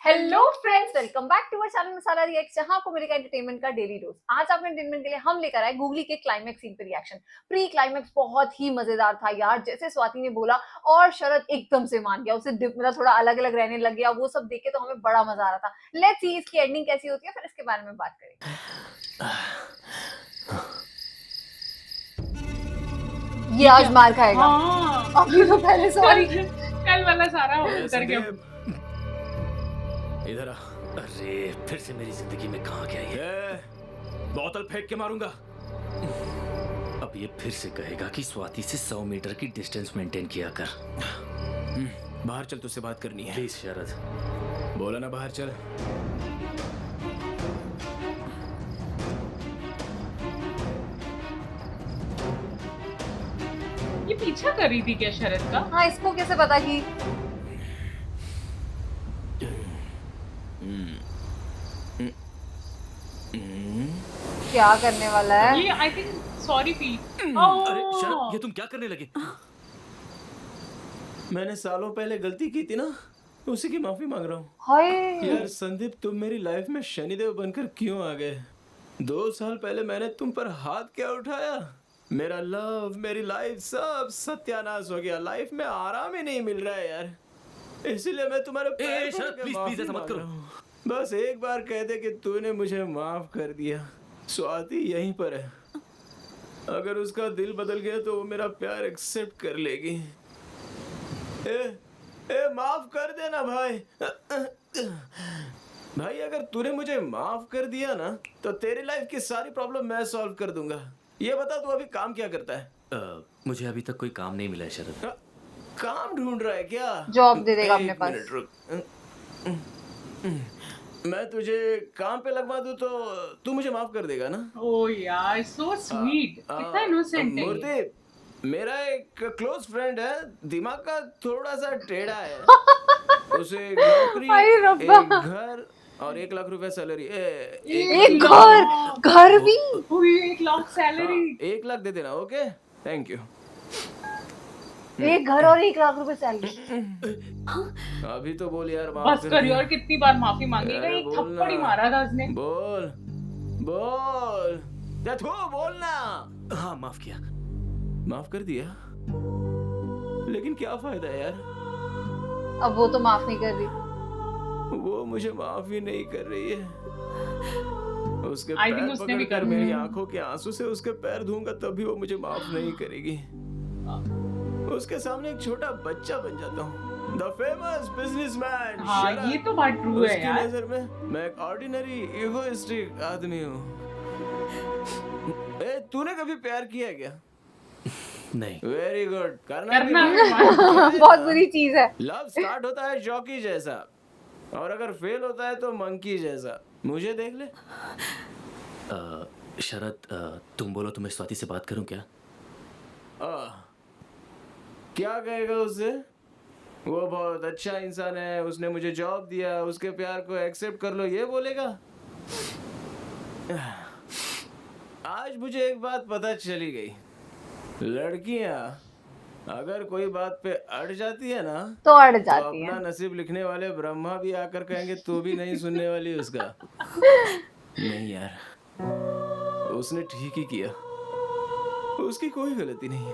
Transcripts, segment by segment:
Hello friends, welcome back to our channel Masala React, जहां आपको मिलेगा एंटरटेनमेंट का डेली डोज। आज आपके एंटरटेनमेंट के लिए हम लेकर आए गूगली के क्लाइमेक्स सीन पे रिएक्शन। प्री क्लाइमेक्स बहुत ही मजेदार था यार। जैसे स्वाति ने बोला और शरद एकदम से मान गया, उसे मतलब थोड़ा अलग अलग रहने लग गया। वो सब देख के तो हमें बड़ा मजा आ रहा था। लेट्स सी इसकी एंडिंग कैसी होती है, फिर इसके बारे में बात करेंगे। ये आज मार खाएगा। हाँ। अभी तो पहले सॉरी कल वाला सारा उतर गया। इधर आ। अरे फिर से मेरी जिंदगी में कहाँ क्या ये? बोतल फेंक के मारूंगा। अब ये फिर से कहेगा कि स्वाति से 100 मीटर की डिस्टेंस मेंटेन किया कर। बाहर चल, तुझसे बात करनी है। प्लीज शरद। बोला ना बाहर चल। ये पीछा कर रही थी क्या शरद का? हाँ, इसको कैसे पता कि क्या करने वाला है? ये आई थिंक सॉरी फील। अरे शरद, ये तुम क्या करने लगे? मैंने सालों पहले गलती की थी ना, उसी की माफी मांग रहा हूँ। हाय यार संदीप, तुम मेरी लाइफ में शनिदेव बनकर क्यों आ गए? 2 साल पहले मैंने तुम पर हाथ क्या उठाया? मेरा लव, मेरी लाइफ सब सत्यानाश हो गया। लाइफ में आराम ही नहीं मिल रहा है यार। इसीलिए मैं तुम्हारे पैर शरद, पकड़ के प्लीज माफी प्लीज ऐसा मत मांग करो। रहा हूँ। बस एक बार कह दे कि तूने मुझे माफ कर दिया। स्वाति यहीं पर है। अगर उसका दिल बदल गया तो वो मेरा प्यार एक्सेप्ट कर लेगी। माफ कर देना भाई। भाई, अगर तूने मुझे माफ कर दिया ना तो तेरी लाइफ की सारी प्रॉब्लम मैं सॉल्व कर दूंगा। ये बता, तू अभी काम क्या करता है? मुझे अभी तक कोई काम नहीं मिला है शरद। काम ढूंढ रहा है क्या? जॉब दे देगा अपने एक पास। मिनट रुक। मैं तुझे काम पे लगवा दूं तो तू मुझे माफ कर देगा ना? ओ यार सो स्वीट, कितना इनोसेंट है ये। मूर्ति, मेरा एक क्लोज फ्रेंड है, दिमाग का थोड़ा सा टेढ़ा है। उसे एक नौकरी, अरे रब्बा। एक घर और 1 लाख रुपए सैलरी। एक घर भी। पूरी 1 लाख सैलरी। 1 लाख दे देना। Okay, thank you. एक घर और 1 लाख रुपए सैलरी। अभी तो बोल यार, माफ बस कर कर दिया। यार, कितनी बार माफी मांगेगा? अरे एक बोल थप्पड़ ही ना। मारा था उसने। बोल बोल, क्या तू बोलना। हाँ, माफ किया। माफ कर दिया, लेकिन क्या फायदा यार? अब वो तो माफ नहीं कर रही। वो मुझे माफ ही नहीं कर रही है। उसके I think पैर उसने भी पकड़कर कर मेरी दिया। आंखों के आंसू से उसके पैर धोऊंगा तब भी वो मुझे माफ नहीं करेगी। उसके सामने एक छोटा बच्चा बन जाता हूँ। The famous businessman. हाँ, ये तो बात ट्रू है उसकी यार। नजर में मैं एक ऑर्डिनरी इगोइस्टिक आदमी हूँ। तूने कभी प्यार किया है क्या? नहीं। वेरी गुड, करना करना भी बहुत बुरी चीज है। लव स्टार्ट होता है जॉकी जैसा, और अगर फेल होता है तो मंकी जैसा। मुझे देख ले। शरद, तुम बोलो तो मैं स्वाति से बात करूं क्या? क्या कहेगा उससे? वो बहुत अच्छा इंसान है, उसने मुझे जॉब दिया, उसके प्यार को एक्सेप्ट कर लो, ये बोलेगा? आज मुझे एक बात पता चली गई। लड़कियां अगर कोई बात पे अड़ जाती है ना तो अड़ तो जाती अपना है। नसीब लिखने वाले ब्रह्मा भी आकर कहेंगे तू भी नहीं सुनने वाली उसका। नहीं यार, उसने ठीक ही किया। उसकी कोई गलती नहीं है।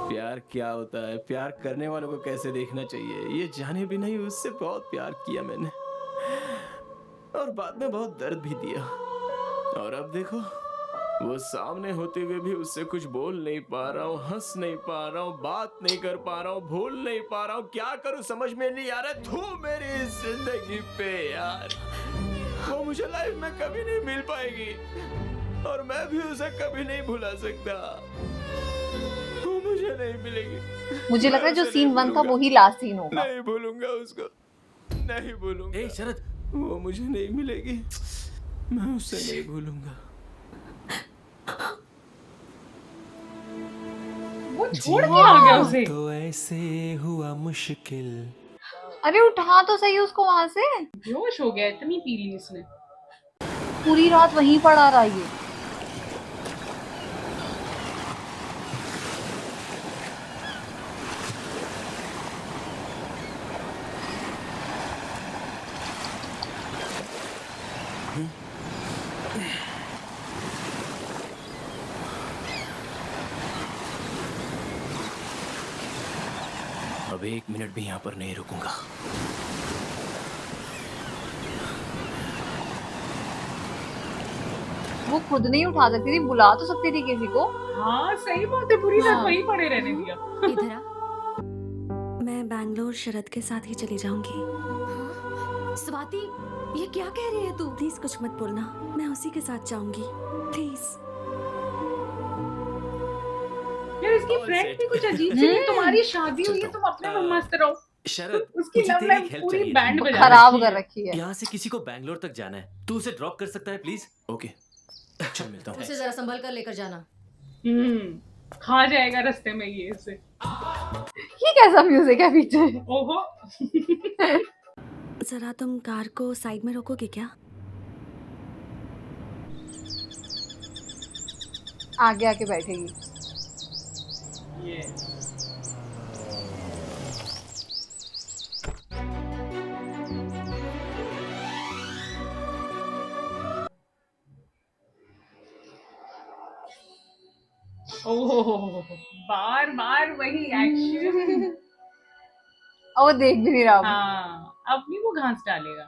प्यार क्या होता है, प्यार करने वालों को कैसे देखना चाहिए, ये जाने भी नहीं उससे बहुत प्यार किया मैंने, और बाद में बहुत दर्द भी दिया। और अब देखो, वो सामने होते हुए भी उससे कुछ बोल नहीं पा रहा हूँ, हंस नहीं पा रहा हूँ, बात नहीं कर पा रहा हूँ, भूल नहीं पा रहा हूँ। क्या करूँ समझ में नहीं आ रहा। तू मेरी जिंदगी पे यार, वो मुझे लाइफ में कभी नहीं मिल पाएगी और मैं भी उसे कभी नहीं भुला सकता। वो मुझे नहीं मिलेगी। मुझे लग रहा है जो मैं उसे सीन नहीं 1 था भूलूंगा। वही लास्ट सीन होगा। नहीं भूलूंगा उसको, नहीं भूलूंगा। ए शरद, वो मुझे नहीं मिलेगी, मैं उससे नहीं भूलूंगा। वो छोड़ के आ गया उसे। तो ऐसे हुआ मुश्किल। अरे उठा तो सही उसको वहां से। जोश हो गया, इतनी पी ली इसने। पूरी रात वहीं पड़ा रहा ये। अब 1 मिनट भी यहाँ पर नहीं रुकूंगा। वो खुद नहीं उठा सकती थी, बुला तो सकती थी किसी को। हाँ सही बात है, पूरी रात हाँ। वहीं पड़े रहने दिया। इधर आ। मैं बैंगलोर शरद के साथ ही चली जाऊंगी। स्वाति, ये क्या कह रही है तू? प्लीज कुछ मत बोलना, मैं उसी के साथ जाऊंगी, प्लीज। यार इसकी फ्रेंड भी कुछ अजीब सी है। तुम्हारी शादी हुई है, तुम अपने में मस्त रहो। शरद, उसकी मुझे लव तेरी लाइफ एक हेल्प पूरी चाहिए बैंड थी। बजा खराब रखी है। कर रखी है। यहाँ से किसी को बैंगलोर तक जाना है, तू उसे ड्रॉप कर सकता है प्लीज? ओके, चल मिलता हूँ। उसे जरा संभल कर लेकर जाना। खा जाएगा रास्ते में ये इसे। ये कैसा म्यूजिक है पीछे? ओहो। जरा तुम कार को साइड में रोकोगे क्या? आगे आके बैठेगी। ये ओह, बार बार वही एक्शन। और वो देख भी नहीं रहा। हाँ, अपनी वो घास डालेगा।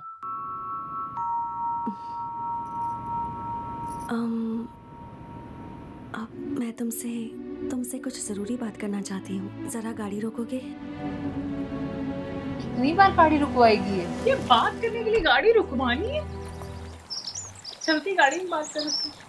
अब मैं तुमसे कुछ जरूरी बात करना चाहती हूँ, जरा गाड़ी रोकोगे? कितनी बार गाड़ी रुकवाएगी ये? ये बात करने के लिए गाड़ी रुकवानी है? चलती गाड़ी में बात कर सकते।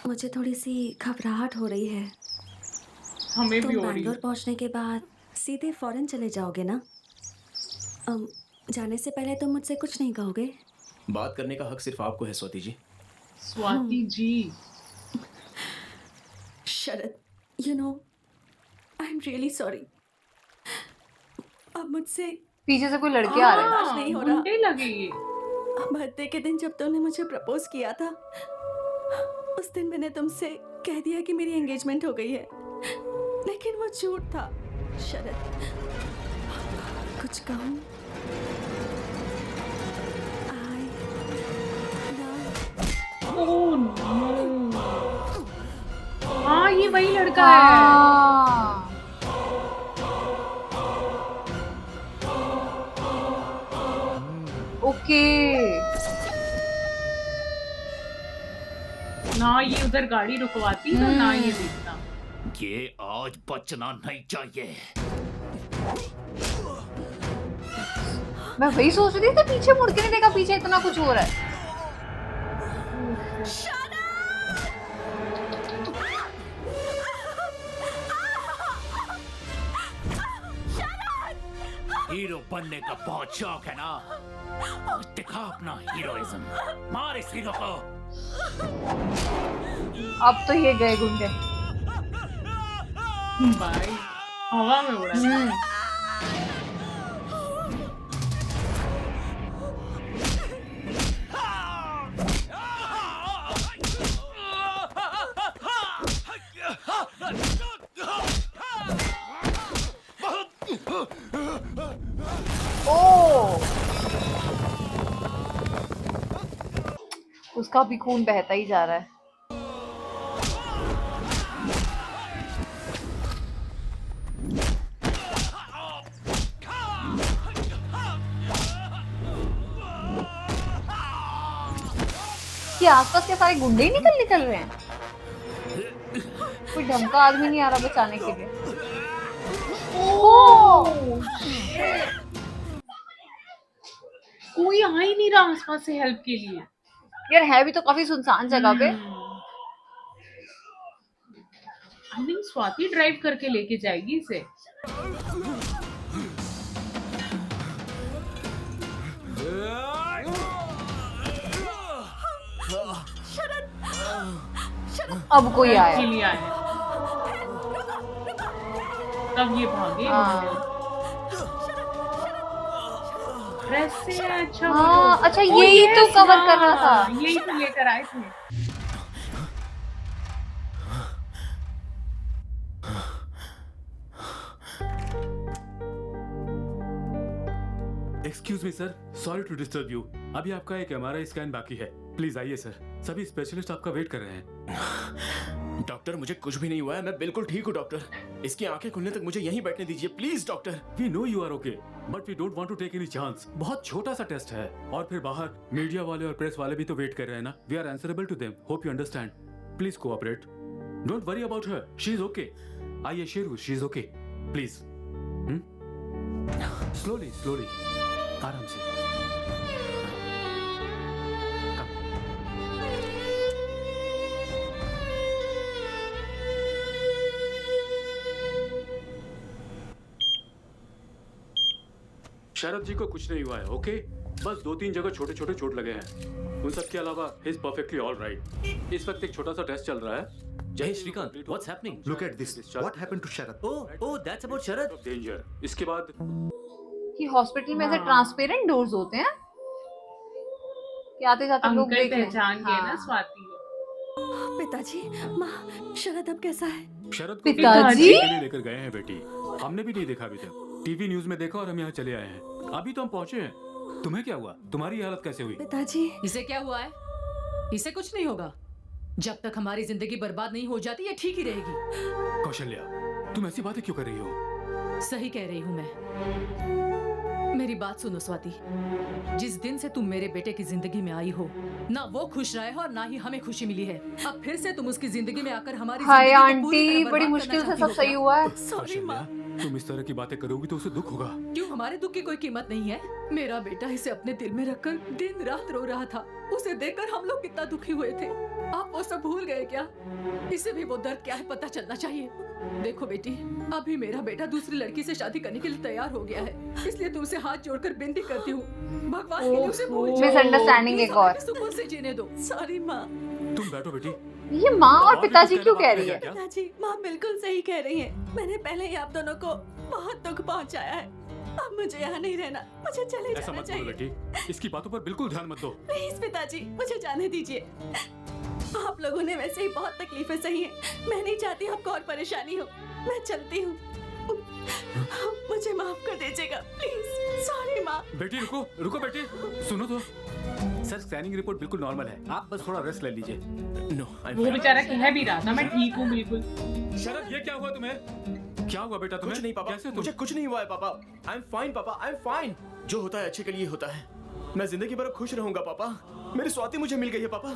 मुझे थोड़ी सी घबराहट हो रही है। हमें तुम भी हो रही बैंगलोर है। पहुंचने के बाद सीधे फॉरेन चले जाओगे ना? जाने से पहले तुम मुझसे कुछ नहीं कहोगे? बात करने का हक सिर्फ आपको है Swati ji. Swati ji, Sharad, you know, I am really sorry. अब मुझसे पीछे से कोई लड़के आ रहे हैं। बर्दाश्त नहीं हो रहा। गुंडे लगे ये। बर्थडे के दिन जब तुमने मुझे प्रपोज किया था, उस दिन मैंने तुमसे कह दिया कि मेरी एंगेजमेंट हो गई है, लेकिन वो झूठ था। शरद, कुछ कहूँ? Oh no. हाँ, ये वही लड़का है। हाँ। ओके। ना ये उधर गाड़ी रुकवाती तो ना ये देखता। ये आज बचना नहीं चाहिए। मैं वही सोच रही थी, पीछे मुड़ के नहीं देखा, पीछे इतना कुछ हो रहा है। हीरो बनने का बहुत शौक है ना? दिखा अपना हीरोइज्म, मार इस हीरो को। अब तो ये गए गुंडे। भाई हवा में उड़ा। उसका भी खून बहता ही जा रहा है। कि आसपास के सारे गुंडे ही निकल रहे हैं। कोई ढंग का आदमी नहीं आ रहा बचाने के लिए। कोई आ ही नहीं रहा आसपास से हेल्प के लिए। यार है भी तो काफी सुनसान जगह पे। आई थिंक स्वाति ड्राइव करके लेके जाएगी इसे। अब कोई आया। के लिए आया। तब ये भागे। हाँ। ड्रेस से अच्छा हाँ, वो- अच्छा ओ, यही तो yes, कवर कर रहा हाँ, था। यही तो लेकर आए थे। Excuse me sir, sorry to disturb you. अभी आपका एक एमआरआई स्कैन बाकी है, प्लीज आइए सर। सभी स्पेशलिस्ट आपका वेट कर रहे हैं। डॉक्टर मुझे कुछ भी नहीं हुआ है, मैं बिल्कुल ठीक हूँ डॉक्टर। इसकी आंखें खुलने तक मुझे यहीं बैठने दीजिए please doctor. We know you are okay, but we don't want to take any chance. बहुत छोटा सा टेस्ट है, और फिर बाहर मीडिया वाले और प्रेस वाले भी तो वेट कर रहे हैं ना। We are answerable to them, hope you understand. Please cooperate, don't worry about her, she is okay. I assure you she is okay, please. Slowly slowly, आराम से। शरद जी को कुछ नहीं हुआ है, ओके? बस 2-3 जगह छोटे छोटे चोट लगे हैं। उन सब के अलावा he is perfectly all right. इस वक्त एक छोटा सा टेस्ट चल रहा है। Hey Shrikant, what's happening? Look at this. What happened to Sharad? Oh, that's about Sharad. Danger. इसके बाद कि हॉस्पिटल में ऐसे ट्रांसपेरेंट डोर्स होते हैं कि आते जाते लोग अंकल देख लें। पहचान गए ना हाँ। स्वाति। पिताजी, माँ, शरद अब कैसा है? शरद को पिताजी? ट्रीटमेंट के लिए लेकर गए हैं बेटी। हमने भी नहीं देखा अभी तक, टीवी न्यूज में देखा और हम यहाँ चले आए हैं। अभी तो हम पहुँचे हैं। तुम्हें क्या हुआ? तुम्हारी हालत कैसे हुई? पिताजी, इसे क्या हुआ है? इसे कुछ नहीं होगा। जब तक हमारी जिंदगी बर्बाद नहीं हो जाती ये ठीक ही रहेगी। कौशल्या, तुम ऐसी बातें क्यों कर रही हो? सही कह रही हूँ मैं। मेरी बात सुनो स्वाति, जिस दिन से तुम मेरे बेटे की जिंदगी में आई हो, ना वो खुश रहा है और ना ही हमें खुशी मिली है। अब फिर से तुम उसकी जिंदगी में आकर हमारी हाय जिंदगी को पूरी आंटी, तरह बड़ी बर्बाद मुश्किल करना से चाहती सब हो सही क्या? हुआ है। सॉरी माँ। कौशल्या, तुम इस तरह की बातें करोगी तो उसे दुख होगा। क्यों, हमारे दुख की कोई कीमत नहीं है? मेरा बेटा इसे अपने दिल में रखकर दिन रात रो रहा था। उसे देखकर हम लोग कितना दुखी हुए थे। आप वो सब भूल गए क्या? इसे भी वो दर्द क्या है पता चलना चाहिए। देखो बेटी, अभी मेरा बेटा दूसरी लड़की से शादी करने के लिए तैयार हो गया है, इसलिए तुमसे हाथ जोड़कर विनती करती हूँ, भगवान के लिए उसे भूल जाओ। मिसअंडरस्टैंडिंग प्लीज एक और। हमें सुकून से जीने दो। सॉरी माँ। तुम बैठो बेटी। ये माँ और और भी पिताजी कुछ क्यों कहना कह बाकी रही है है? क्या? पिताजी, माँ बिल्कुल सही कह रही है। मैंने पहले ही आप दोनों को बहुत दुख पहुँचाया है। अब मुझे यहाँ नहीं रहना, मुझे चले ऐसा जाना मत बोलो चाहिए। बेटी, इसकी बातों पर बिल्कुल ध्यान मत दो। प्लीज पिताजी, मुझे जाने दीजिए। आप लोगों ने वैसे ही बहुत तकलीफें सही हैं। मैं नहीं चाहती आपको और परेशानी हो। मैं चलती हूँ। मुझे माफ कर दीजिएगा प्लीज। सॉरी माँ। बेटी रुको, रुको बेटी, सुनो तो। सर, स्कैनिंग रिपोर्ट बिल्कुल नॉर्मल है, आप बस थोड़ा रेस्ट ले लीजिए। नो वो बेचारा कह भी रहा था मैं ठीक हूँ बिल्कुल। शरद, ये क्या हुआ तुम्हें? क्या हुआ बेटा तुम्हें? कुछ नहीं पापा, कैसे तुम? मुझे कुछ नहीं हुआ है पापा। आई एम फाइन पापा, आई एम फाइन। जो होता है अच्छे के लिए होता है। मैं जिंदगी भर खुश रहूंगा पापा। मेरी स्वाति मुझे मिल गई है पापा,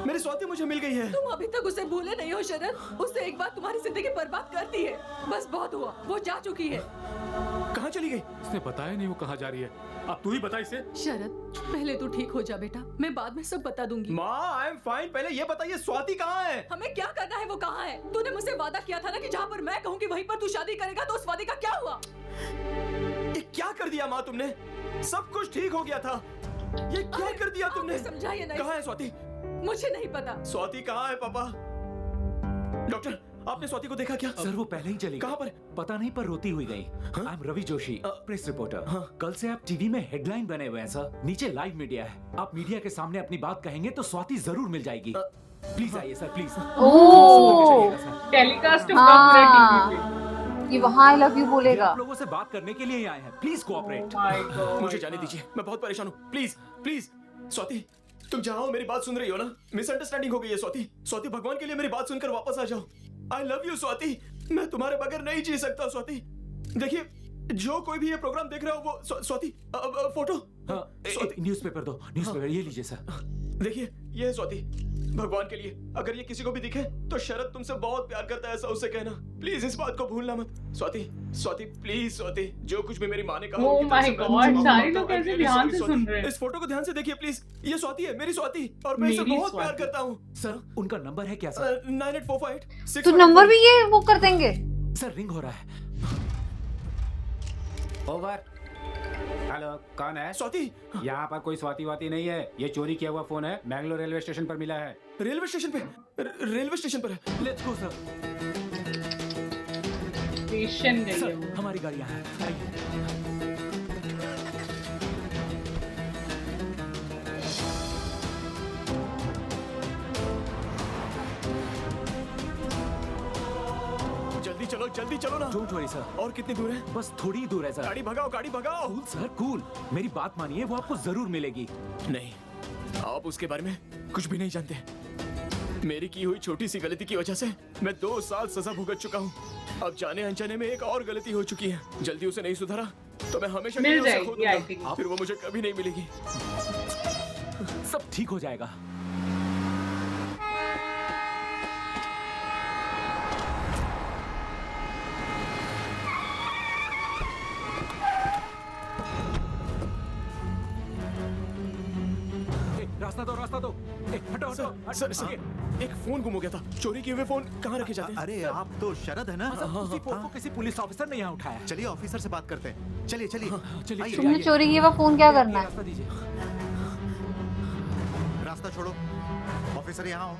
मेरी स्वाति मुझे मिल गई है। तुम अभी तक उसे भूले नहीं हो शरद। उससे एक बार तुम्हारी जिंदगी बर्बाद कर दी है। बस बहुत हुआ, वो जा चुकी है। कहाँ चली गई? इसने बताया नहीं वो कहाँ जा रही है। अब तू ही बता इसे। शरद, पहले तू ठीक हो जा बेटा, मैं बाद में सब बता दूंगी। माँ आई एम फाइन, पहले ये बताइए स्वाति कहाँ है? हमें क्या करना है वो कहाँ है? तूने मुझसे वादा किया था ना कि जहाँ पर मैं कहूँगी वहीं पर तू शादी करेगा, तो उस वादे का क्या हुआ? ये क्या कर दिया माँ तुमने? सब कुछ ठीक हो गया था, ये क्या कर दिया तुमने? आपने समझाया नहीं। कहाँ है स्वाति? मुझे नहीं पता। स्वाति कहाँ है पापा? डॉक्टर, आपने स्वाति को देखा क्या? सर वो पहले ही चली कहाँ पर? पता नहीं पर रोती हुई गई। I am Ravi Joshi, press reporter. कल से आप टीवी में हेडलाइन बने हुए हैं सर। नीचे लाइव मीडिया है, आप मीडिया के सामने अपनी बात कहेंगे तो स्वाति जरूर मिल जाएगी। प्लीज आइए सर, प्लीज। ओह, टेलीकास्ट हाँ। पूरा ये वहाँ आई लव यू बोलेगा। आप लोगों से बात करने के लिए ही आए हैं, प्लीज कोऑपरेट। टीवी। मुझे जाने दीजिए, मैं बहुत परेशान हूँ। प्लीज प्लीज स्वाति, तुम जहाँ हो मेरी बात सुन रही हो ना? मिसअंडरस्टैंडिंग हो गई है स्वाति। स्वाति, भगवान के लिए मेरी बात सुनकर वापस आ जाओ। आई लव यू स्वाति, मैं तुम्हारे बगैर नहीं जी सकता स्वाति। देखिए, जो कोई भी ये प्रोग्राम देख रहा हो वो स्वाति फोटो। स्वाति, न्यूज़पेपर दो, न्यूज़पेपर ये लीजिए सर। देखिए ये है स्वाति। भगवान के लिए अगर ये किसी को भी दिखे तो शरद तुमसे बहुत प्यार करता है, ऐसा उससे कहना। प्लीज इस बात को भूलना मत स्वाति। स्वाति प्लीज स्वाति, जो कुछ भी मेरी माँ ने कहा Oh उनकी तरफ my से मैं God, तुमसे माफी सारे मांगता लोग हूँ। कैसे I'm really ध्यान sorry, से स्वाति। सुन रहे हैं। इस फोटो को ध्यान से देखिए प्लीज। ये स्वाति है, मेरी स्वाति, और मैं इसे मेरी बहुत प्यार स्वाति। करता हूँ। सर उनका नंबर है क्या सर? 9845 तो नंबर भी ये वो कर देंगे। सर रिंग हो रहा है। ओवर। हेलो, कौन है? स्वाति, यहाँ पर कोई स्वाति वाती नहीं है, ये चोरी किया हुआ फोन है, मैंगलोर रेलवे स्टेशन पर मिला है। रेलवे स्टेशन पे, रेलवे स्टेशन पर है। Let's go sir. स्टेशन गई है सर वो। हमारी गाड़ी यहाँ है, आइए। जल्दी चलो ना। डोंट वरी सर, और कितनी दूर है? बस थोड़ी ही दूर है सर। गाड़ी भगाओ, गाड़ी भगाओ। Cool sir, cool. मेरी बात मानिए, वो आपको जरूर मिलेगी। नहीं, आप उसके बारे में कुछ भी नहीं जानते। मेरी की हुई छोटी सी गलती की वजह से मैं 2 साल सजा भुगत चुका हूँ। अब जाने अनजाने में एक और गलती हो चुकी है। जल्दी उसे नहीं सुधारा तो मैं हमेशा के लिए मिल उसे खो जाएगी, I दूंगा। think। फिर वो मुझे कभी नहीं मिलेगी। सब ठीक हो जाएगा। रास्ता दो, रास्ता दो। हटो, हटो। सर, एक फोन गुम हो गया था। चोरी किए हुए फोन कहाँ रखे जाते हैं? अरे आप तो शरद है ना? उसी फोन को किसी पुलिस ऑफिसर ने यहाँ उठाया। चलिए ऑफिसर से बात करते हैं। चलिए चलिए चलिए, आइए, तुमने चोरी किया हुआ फोन क्या करना है? रास्ता दीजिए। रास्ता छोड़ो। ऑफिसर यहाँ हो।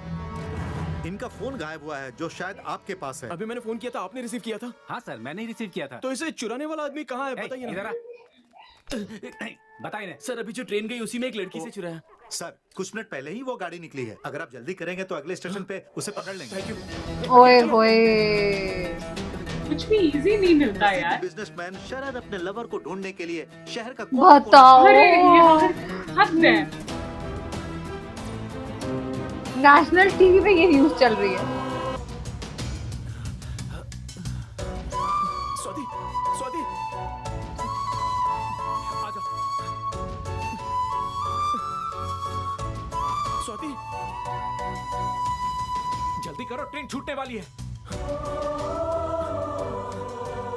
इनका फोन गायब हुआ है जो शायद आपके पास है। अभी मैंने फोन किया था, आपने रिसीव किया था? हाँ सर, मैंने ही रिसीव किया था। तो इसे चुराने वाला आदमी कहाँ है, बताइए इधर ना। आ। बताइए ना। सर, अभी जो ट्रेन गई उसी में एक लड़की से चुराया। सर कुछ मिनट पहले ही वो गाड़ी निकली है। अगर आप जल्दी करेंगे तो अगले स्टेशन पे उसे पकड़ लेंगे। Thank you. ओए होए, कुछ भी इजी नहीं मिलता यार। बिजनेसमैन शरद अपने लवर को ढूंढने के लिए शहर का बताओ। अरे यार, हद है। नेशनल टीवी पे ये न्यूज चल रही है। स्वाति, स्वाति, आ जाओ। स्वाति, जल्दी करो, ट्रेन छूटने वाली है।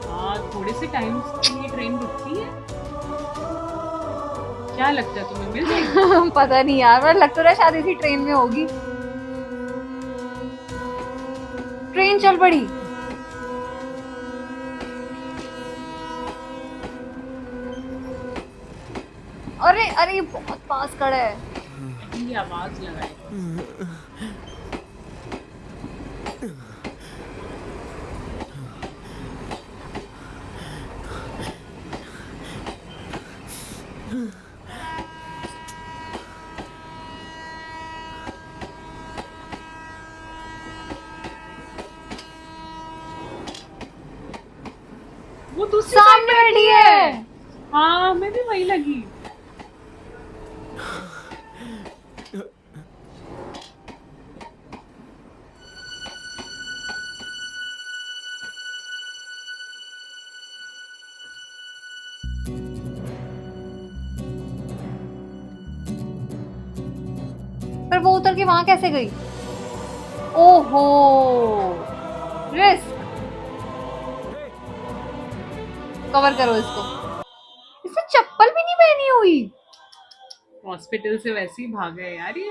हाँ, थोड़े से टाइम के लिए ट्रेन रुकती है। क्या लगता है तुम्हें, मिल जाएगी? पता नहीं यार, पर लग तो रहा है शायद इसी ट्रेन में होगी। ट्रेन चल पड़ी। अरे अरे, बहुत पास खड़ा है। ये आवाज लगाए। वो दूसरी सामने बैठी है। हाँ, मैं भी वही लगी। पर वो उतर के वहां कैसे गई? ओहो, रिस्क। कवर करो इसको। इसने चप्पल भी नहीं पहनी हुई। हॉस्पिटल से वैसे ही भाग गए यार ये।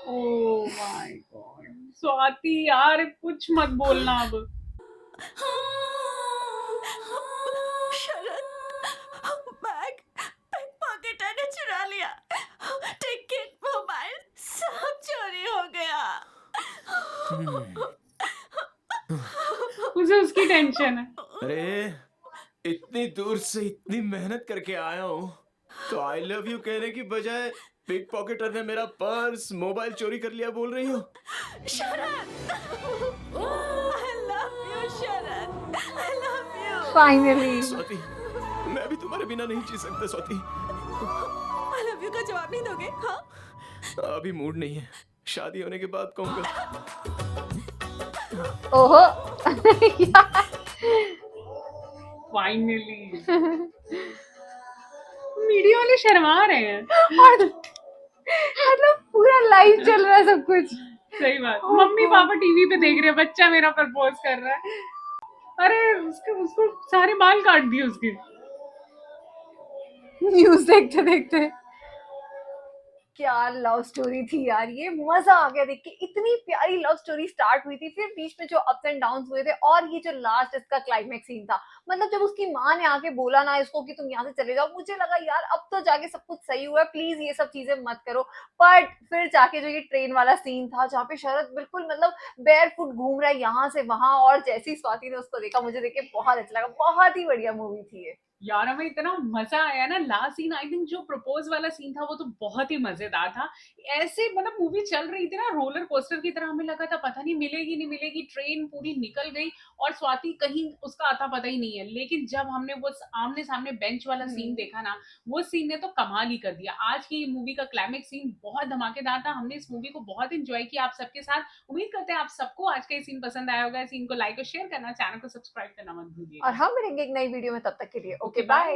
ओह माय गॉड, स्वाति यार कुछ मत बोलना अब। शरद, बैग पॉकेटर ने चुरा लिया। टिकट, मोबाइल सब चोरी हो गया। उसे उसकी टेंशन है। अरे इतनी दूर से इतनी मेहनत करके आया हूँ तो आई लव यू कहने की बजाय पिक पॉकेटर ने मेरा पर्स, मोबाइल चोरी कर लिया बोल रही हो? शरद, I love you, Sharad, I love you. Finally. Swati, मैं भी तुम्हारे बिना नहीं जी सकता स्वाति। I love you का जवाब नहीं दोगे? हाँ? अभी मूड नहीं है, शादी होने के बाद कहूँगा। ओहो। फाइनली मीडिया वाले शर्मा रहे हैं। और मतलब पूरा लाइव चल रहा है सब कुछ। सही बात। मम्मी पापा टीवी पे देख रहे हैं, बच्चा मेरा प्रपोज कर रहा है। अरे उसको सारे बाल काट दिए उसके। न्यूज देखते देखते। क्या लव स्टोरी थी यार, ये मजा आ गया देख के। इतनी प्यारी लव स्टोरी स्टार्ट हुई थी, फिर बीच में जो अप्स एंड डाउन्स हुए थे, और ये जो लास्ट इसका क्लाइमेक्स सीन था, मतलब जब उसकी माँ ने आके बोला ना इसको कि तुम यहाँ से चले जाओ, मुझे लगा यार अब तो जाके सब कुछ सही हुआ है, प्लीज ये सब चीजें मत करो। बट फिर जाके जो ये ट्रेन वाला सीन था जहाँ पे शरद बिल्कुल मतलब बेयर फुट घूम रहा है यहाँ से वहां, और जैसी स्वाति ने उसको देखा, मुझे देख के बहुत अच्छा लगा। बहुत ही बढ़िया मूवी थी ये। यार हमें इतना मजा आया ना लास्ट सीन। आई थिंक जो प्रपोज वाला सीन था वो तो बहुत ही मजेदार था। ऐसे मतलब मूवी चल रही थी ना रोलर कोस्टर की तरह, हमें लगा था पता नहीं मिलेगी नहीं मिलेगी, ट्रेन पूरी निकल गई और स्वाति कहीं उसका आता पता ही नहीं है। लेकिन जब हमने वो आमने सामने बेंच वाला सीन देखा ना, वो सीन ने तो कमाल ही कर दिया। आज की मूवी का क्लाइमेक्स सीन बहुत धमाकेदार था। हमने इस मूवी को बहुत एंजॉय किया आप सबके साथ। उम्मीद करते हैं आप सबको आज का ये सीन पसंद आया होगा। सीन को लाइक और शेयर करना, चैनल को सब्सक्राइब करना मत भूलिए। और हम मिलेंगे एक नई वीडियो में, तब तक के लिए ओके Okay, bye. बाय।